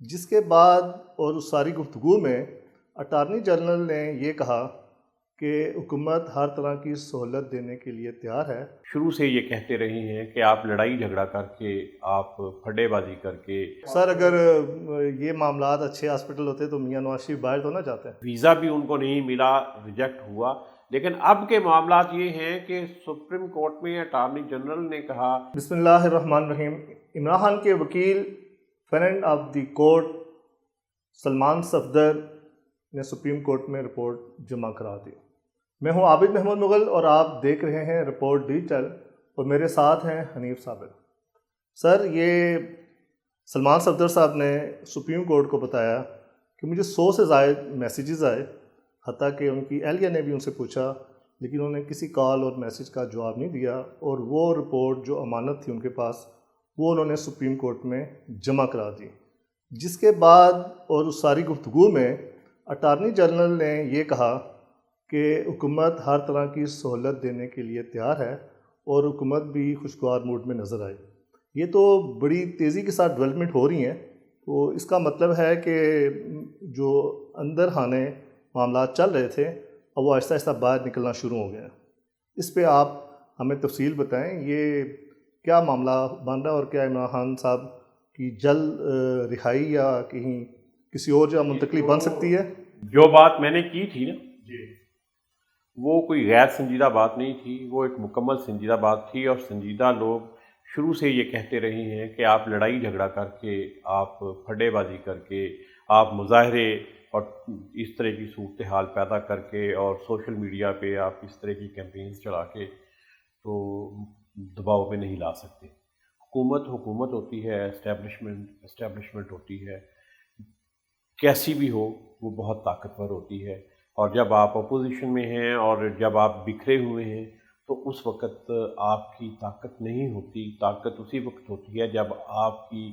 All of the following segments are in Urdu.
جس کے بعد اور اس ساری گفتگو میں اٹارنی جنرل نے یہ کہا کہ حکومت ہر طرح کی سہولت دینے کے لیے تیار ہے۔ شروع سے یہ کہتے رہے ہیں کہ آپ لڑائی جھگڑا کر کے، آپ پھڈے بازی کر کے، سر اگر یہ معاملات اچھے ہاسپٹل ہوتے تو میاں نواز شریف باہر تو نہ جاتے۔ ویزا بھی ان کو نہیں ملا، ریجیکٹ ہوا۔ لیکن اب کے معاملات یہ ہیں کہ سپریم کورٹ میں اٹارنی جنرل نے کہا۔ بسم اللہ الرحمن الرحیم۔ عمران خان کے وکیل friend of the court Salman Safdar نے سپریم کورٹ میں رپورٹ جمع کرا دی۔ میں ہوں عابد محمود مغل اور آپ دیکھ رہے ہیں رپورٹ ڈیجیٹل، اور میرے ساتھ ہیں حنیف صابر۔ سر، یہ سلمان صفدر صاحب نے سپریم کورٹ کو بتایا کہ مجھے 100 سے زائد میسیجز آئے، حتیٰ کہ ان کی اہلیہ نے بھی ان سے پوچھا، لیکن انہوں نے کسی کال اور میسیج کا جواب نہیں دیا، اور وہ رپورٹ جو امانت تھی ان کے پاس وہ انہوں نے سپریم کورٹ میں جمع کرا دی۔ جس کے بعد اور اس ساری گفتگو میں اٹارنی جنرل نے یہ کہا کہ حکومت ہر طرح کی سہولت دینے کے لیے تیار ہے، اور حکومت بھی خوشگوار موڈ میں نظر آئی۔ یہ تو بڑی تیزی کے ساتھ ڈیولپمنٹ ہو رہی ہیں، تو اس کا مطلب ہے کہ جو اندر خانے معاملات چل رہے تھے اب وہ آہستہ آہستہ باہر نکلنا شروع ہو گئے ہیں۔ اس پہ آپ ہمیں تفصیل بتائیں، یہ کیا معاملہ بن رہا ہے، اور کیا عمران خان صاحب کی جلد رہائی یا کہیں کسی اور جگہ منتقلی بن سکتی ہے؟ جو بات میں نے کی تھی نا، وہ کوئی غیر سنجیدہ بات نہیں تھی، وہ ایک مکمل سنجیدہ بات تھی، اور سنجیدہ لوگ شروع سے یہ کہتے رہے ہیں کہ آپ لڑائی جھگڑا کر کے، آپ پھڈے بازی کر کے، آپ مظاہرے اور اس طرح کی صورتحال پیدا کر کے، اور سوشل میڈیا پہ آپ اس طرح کی کیمپینز چلا کے تو دباؤ پہ نہیں لا سکتے۔ حکومت ہوتی ہے، اسٹیبلشمنٹ ہوتی ہے، کیسی بھی ہو وہ بہت طاقتور ہوتی ہے، اور جب آپ اپوزیشن میں ہیں اور جب آپ بکھرے ہوئے ہیں تو اس وقت آپ کی طاقت نہیں ہوتی۔ طاقت اسی وقت ہوتی ہے جب آپ کی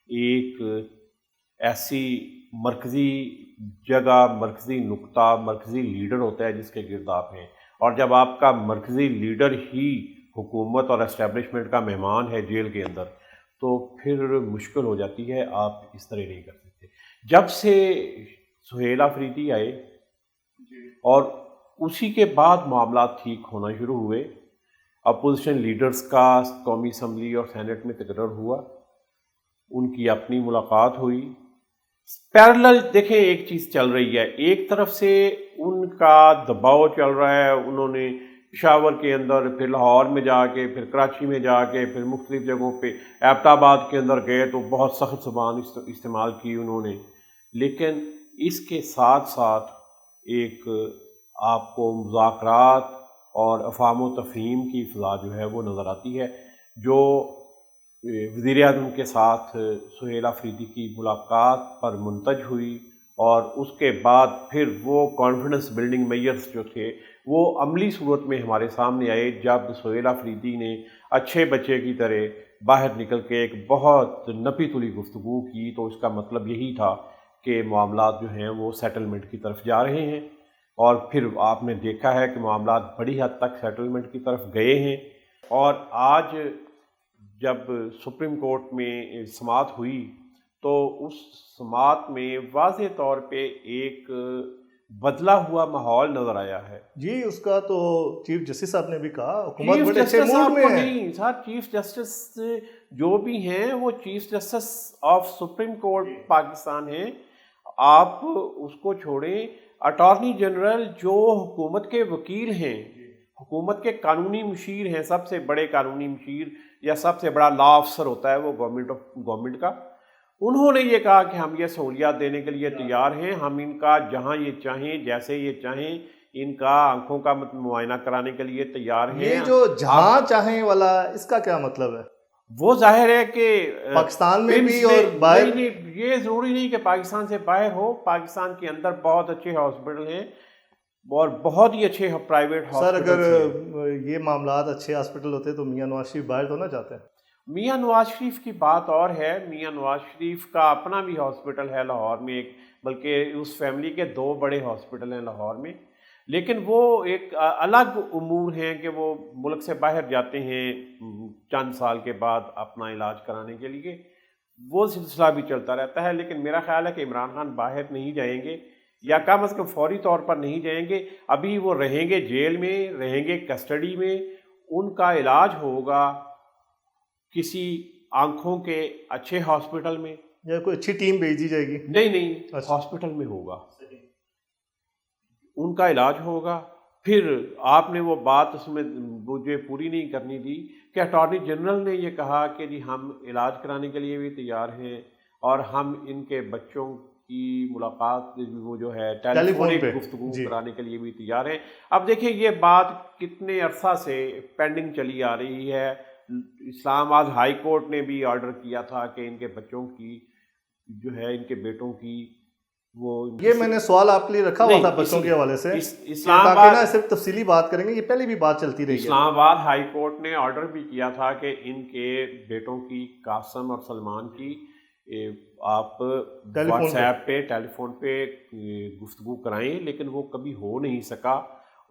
ایک ایسی مرکزی جگہ، مرکزی نقطہ، مرکزی لیڈر ہوتا ہے جس کے گرد آپ ہیں، اور جب آپ کا مرکزی لیڈر ہی حکومت اور اسٹیبلشمنٹ کا مہمان ہے جیل کے اندر، تو پھر مشکل ہو جاتی ہے، آپ اس طرح نہیں کر سکتے۔ جب سے سہیل آفریدی آئے اور اسی کے بعد معاملات ٹھیک ہونا شروع ہوئے، اپوزیشن لیڈرز کا قومی اسمبلی اور سینٹ میں تقرر ہوا، ان کی اپنی ملاقات ہوئی۔ پیرلل دیکھیں ایک چیز چل رہی ہے، ایک طرف سے ان کا دباؤ چل رہا ہے، انہوں نے پشاور کے اندر، پھر لاہور میں جا کے، پھر کراچی میں جا کے، پھر مختلف جگہوں پہ ایبٹ آباد کے اندر گئے تو بہت سخت زبان استعمال کی انہوں نے، لیکن اس کے ساتھ ساتھ ایک آپ کو مذاکرات اور افہام و تفہیم کی فضا جو ہے وہ نظر آتی ہے، جو وزیر اعظم کے ساتھ سہیل آفریدی کی ملاقات پر منتج ہوئی، اور اس کے بعد پھر وہ کانفیڈنس بلڈنگ میئرز جو تھے وہ عملی صورت میں ہمارے سامنے آئے، جب سہیل آفریدی نے اچھے بچے کی طرح باہر نکل کے ایک بہت نپی تلی گفتگو کی، تو اس کا مطلب یہی تھا کہ معاملات جو ہیں وہ سیٹلمنٹ کی طرف جا رہے ہیں، اور پھر آپ نے دیکھا ہے کہ معاملات بڑی حد تک سیٹلمنٹ کی طرف گئے ہیں۔ اور آج جب سپریم کورٹ میں سماعت ہوئی تو اس سماعت میں واضح طور پہ ایک بدلا ہوا ماحول نظر آیا ہے۔ جی، اس کا تو چیف جسٹس صاحب نے بھی کہا حکومت بڑے اچھے موڈ میں ہے۔ نہیں سر، چیف جسٹس جو بھی ہیں وہ chief justice of supreme court Pakistan ہیں، آپ اس کو چھوڑیں۔ اٹارنی جنرل جو حکومت کے وکیل ہیں، حکومت کے قانونی مشیر ہیں، سب سے بڑے قانونی مشیر یا سب سے بڑا لا افسر ہوتا ہے وہ گورنمنٹ کا، انہوں نے یہ کہا کہ ہم یہ سہولیات دینے کے لیے تیار ہیں، ہم ان کا جہاں یہ چاہیں، جیسے یہ چاہیں، ان کا آنکھوں کا معائنہ کرانے کے لیے تیار ہیں۔ یہ جو جہاں چاہیں والا، اس کا کیا مطلب ہے؟ وہ ظاہر ہے کہ پاکستان میں بھی اور باہر؟ نہیں، یہ ضروری نہیں کہ پاکستان سے باہر ہو، پاکستان کے اندر بہت اچھے ہاسپٹل ہیں اور بہت ہی اچھے پرائیویٹ ہاسپٹل۔ سر، اگر یہ معاملات اچھے ہاسپٹل ہوتے تو میاں نواز شریف باہر تو نہ جاتے؟ میاں نواز شریف کی بات اور ہے، میاں نواز شریف کا اپنا بھی ہاسپٹل ہے لاہور میں ایک، بلکہ اس فیملی کے 2 بڑے ہاسپٹل ہیں لاہور میں، لیکن وہ ایک الگ امور ہیں کہ وہ ملک سے باہر جاتے ہیں چند سال کے بعد اپنا علاج کرانے کے لیے۔ وہ سلسلہ بھی چلتا رہتا ہے. لیکن میرا خیال ہے کہ عمران خان باہر نہیں جائیں گے, یا کم از کم فوری طور پر نہیں جائیں گے. ابھی وہ رہیں گے جیل میں, رہیں گے کسٹڈی میں. ان کا علاج ہوگا کسی آنکھوں کے اچھے ہاسپٹل میں, یا کوئی اچھی ٹیم بھیج دی جائے گی؟ نہیں, ہاسپٹل میں ہوگا, ان کا علاج ہوگا. پھر آپ نے وہ بات اس میں مجھے پوری نہیں کرنی دی کہ اٹارنی جنرل نے یہ کہا کہ جی ہم علاج کرانے کے لیے بھی تیار ہیں, اور ہم ان کے بچوں کی ملاقات وہ جو ہے ٹیلی فونک گفتگو کرانے کے لیے بھی تیار ہیں. اب دیکھیں یہ بات کتنے عرصہ سے پینڈنگ چلی آ رہی ہے. اسلام آباد ہائی کورٹ نے بھی آرڈر کیا تھا کہ ان کے بچوں کی جو ہے, ان کے بیٹوں کی وہ, یہ میں نے سوال آپ کے لیے رکھا ہوا تھا بچوں کے حوالے سے, اسلام تاکہ آباد نا صرف تفصیلی بات کریں گے, یہ پہلے بھی بات چلتی رہی ہے. اسلام آباد ہائی کورٹ نے آرڈر بھی کیا تھا کہ ان کے بیٹوں کی, قاسم اور سلمان کی, آپ واٹس ایپ پہ ٹیلی فون پہ گفتگو کرائیں, لیکن وہ کبھی ہو نہیں سکا.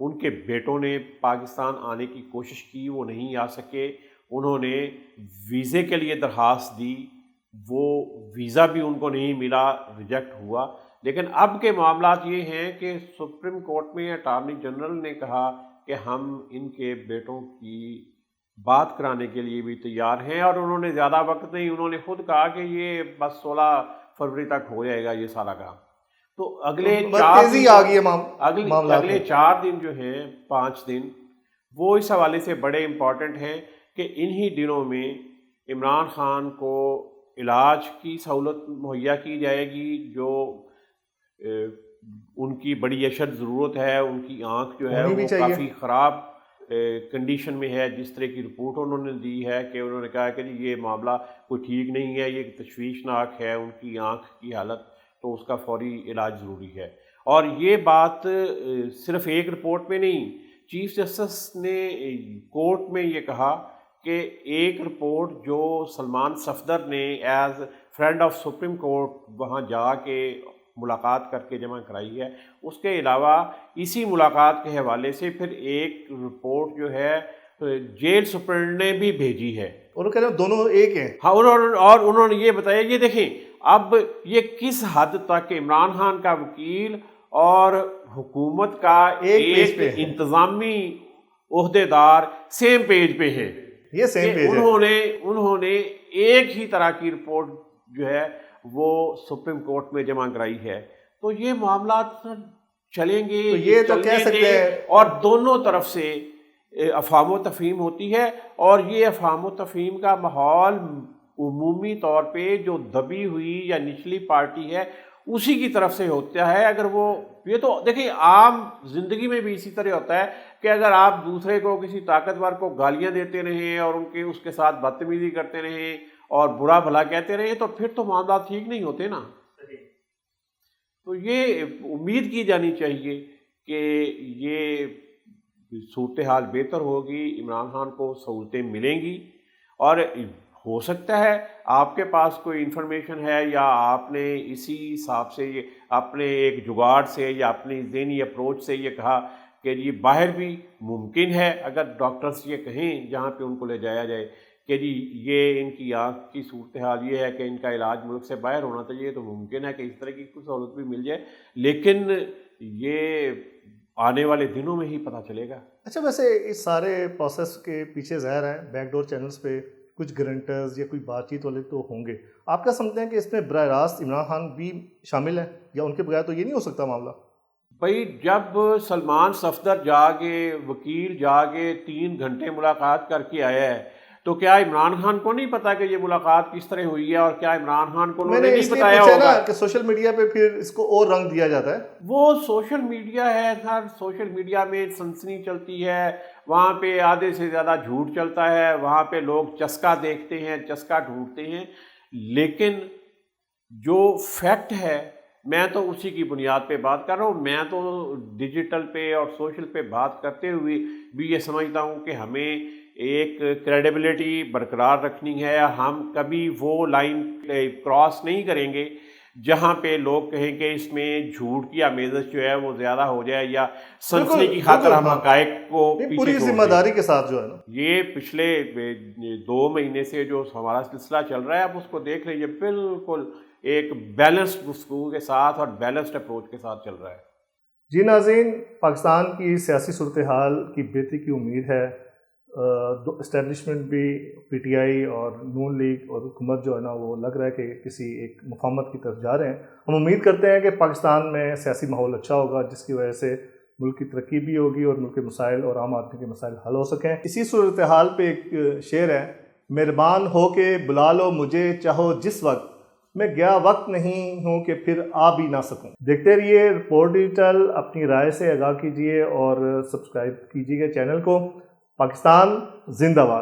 ان کے بیٹوں نے پاکستان آنے کی کوشش کی, وہ نہیں آ سکے. انہوں نے ویزے کے لیے درخواست دی, وہ ویزا بھی ان کو نہیں ملا, ریجیکٹ ہوا. لیکن اب کے معاملات یہ ہیں کہ سپریم کورٹ میں اٹارنی جنرل نے کہا کہ ہم ان کے بیٹوں کی بات کرانے کے لیے بھی تیار ہیں, اور انہوں نے زیادہ وقت نہیں, انہوں نے خود کہا کہ یہ بس 16 فروری تک ہو جائے گا یہ سارا کام. تو اگلے 4 دن جو ہیں, 5 دن, وہ اس حوالے سے بڑے امپورٹنٹ ہیں کہ انہی دنوں میں عمران خان کو علاج کی سہولت مہیا کی جائے گی جو ان کی بڑی اشد ضرورت ہے. ان کی آنکھ جو ہے وہ کافی خراب کنڈیشن میں ہے. جس طرح کی رپورٹ انہوں نے دی ہے کہ انہوں نے کہا کہ جی یہ معاملہ کوئی ٹھیک نہیں ہے, یہ تشویشناک ہے ان کی آنکھ کی حالت, تو اس کا فوری علاج ضروری ہے. اور یہ بات صرف ایک رپورٹ میں نہیں, چیف جسٹس نے کورٹ میں یہ کہا کہ ایک رپورٹ جو سلمان صفدر نے as friend of supreme court وہاں جا کے ملاقات کر کے جمع کرائی ہے, اس کے علاوہ اسی ملاقات کے حوالے سے پھر ایک رپورٹ جو ہے جیل سپرنٹ نے بھی بھیجی ہے. اور وہ کہہ رہے ہیں دونوں ایک ہیں. ہاں, اور انہوں نے یہ بتایا, یہ دیکھیں اب یہ کس حد تک عمران خان کا وکیل اور حکومت کا ایک انتظامی عہدیدار سیم پیج پہ ہے. یہ سیم پیج انہوں نے ایک ہی طرح کی رپورٹ جو ہے وہ سپریم کورٹ میں جمع کرائی ہے. تو یہ معاملات چلیں گے, تو یہ تو کہہ سکتے ہیں, اور دونوں طرف سے افہام و تفہیم ہوتی ہے, اور یہ افہام و تفہیم کا ماحول عمومی طور پہ جو دبی ہوئی یا نچلی پارٹی ہے اسی کی طرف سے ہوتا ہے. اگر وہ یہ تو دیکھیں عام زندگی میں بھی اسی طرح ہوتا ہے کہ اگر آپ دوسرے کو, کسی طاقتور کو گالیاں دیتے رہیں اور اس کے ساتھ بدتمیزی کرتے رہیں اور برا بھلا کہتے رہیں, تو پھر تو معاملات ٹھیک نہیں ہوتے نا. تو یہ امید کی جانی چاہیے کہ یہ صورتحال بہتر ہوگی, عمران خان کو سہولتیں ملیں گی. اور ہو سکتا ہے آپ کے پاس کوئی انفارمیشن ہے, یا آپ نے اسی حساب سے یہ اپنے ایک جگاڑ سے یا اپنی ذہنی اپروچ سے یہ کہا کہ یہ باہر بھی ممکن ہے, اگر ڈاکٹرز یہ کہیں جہاں پہ ان کو لے جایا جائے کہ جی یہ ان کی آنکھ کی صورتحال یہ ہے کہ ان کا علاج ملک سے باہر ہونا چاہیے, تو ممکن ہے کہ اس طرح کی کوئی سہولت بھی مل جائے, لیکن یہ آنے والے دنوں میں ہی پتہ چلے گا. اچھا, ویسے اس سارے پروسیس کے پیچھے ظاہر ہے بیک ڈور چینلز پہ کچھ گرنٹرز یا کوئی بات چیت والے تو ہوں گے. آپ کیا سمجھتے ہیں کہ اس میں براہ راست عمران خان بھی شامل ہیں, یا ان کے بغیر تو یہ نہیں ہو سکتا معاملہ؟ بھائی جب سلمان صفدر جا کے, وکیل جا کے 3 گھنٹے ملاقات کر کے آیا ہے, تو کیا عمران خان کو نہیں پتا کہ یہ ملاقات کس طرح ہوئی ہے, اور کیا عمران خان کو میں نے نہیں بتایا ہوگا کہ سوشل میڈیا پہ پھر اس کو اور رنگ دیا جاتا ہے؟ وہ سوشل میڈیا ہے سر, سوشل میڈیا میں سنسنی چلتی ہے, وہاں پہ آدھے سے زیادہ جھوٹ چلتا ہے, وہاں پہ لوگ چسکا دیکھتے ہیں, چسکا ڈھونڈتے ہیں. لیکن جو فیکٹ ہے میں تو اسی کی بنیاد پہ بات کر رہا ہوں. میں تو ڈیجیٹل پہ اور سوشل پہ بات کرتے ہوئے بھی یہ سمجھتا ہوں کہ ہمیں ایک کریڈیبلٹی برقرار رکھنی ہے. ہم کبھی وہ لائن کراس نہیں کریں گے جہاں پہ لوگ کہیں کہ اس میں جھوٹ کی آمیزش جو ہے وہ زیادہ ہو جائے یا سنسنی کی خاطر ہم حقائق کو پوری ذمہ داری کے ساتھ جو ہے نا، یہ پچھلے 2 مہینے سے جو ہمارا سلسلہ چل رہا ہے آپ اس کو دیکھ لیجیے، بالکل ایک بیلنسڈ گفتگو کے ساتھ اور بیلنسڈ اپروچ کے ساتھ چل رہا ہے۔ جی ناظرین، پاکستان کی سیاسی صورتحال کی بہتری کی امید ہے۔ اسٹیبلشمنٹ بھی پی ٹی آئی اور نون لیگ اور حکومت جو ہے نا وہ لگ رہا ہے کہ کسی ایک مفاہمت کی طرف جا رہے ہیں۔ ہم امید کرتے ہیں کہ پاکستان میں سیاسی ماحول اچھا ہوگا جس کی وجہ سے ملک کی ترقی بھی ہوگی اور ملک کے مسائل اور عام آدمی کے مسائل حل ہو سکیں۔ اسی صورتحال پہ ایک شعر ہے، مہربان ہو کے بلا لو مجھے چاہو جس وقت، میں گیا وقت نہیں ہوں کہ پھر آ بھی نہ سکوں۔ دیکھتے رہیے رپورٹ ڈیجیٹل، اپنی رائے سے آگاہ کیجیے اور سبسکرائب کیجیے چینل کو۔ پاکستان زندہ باد۔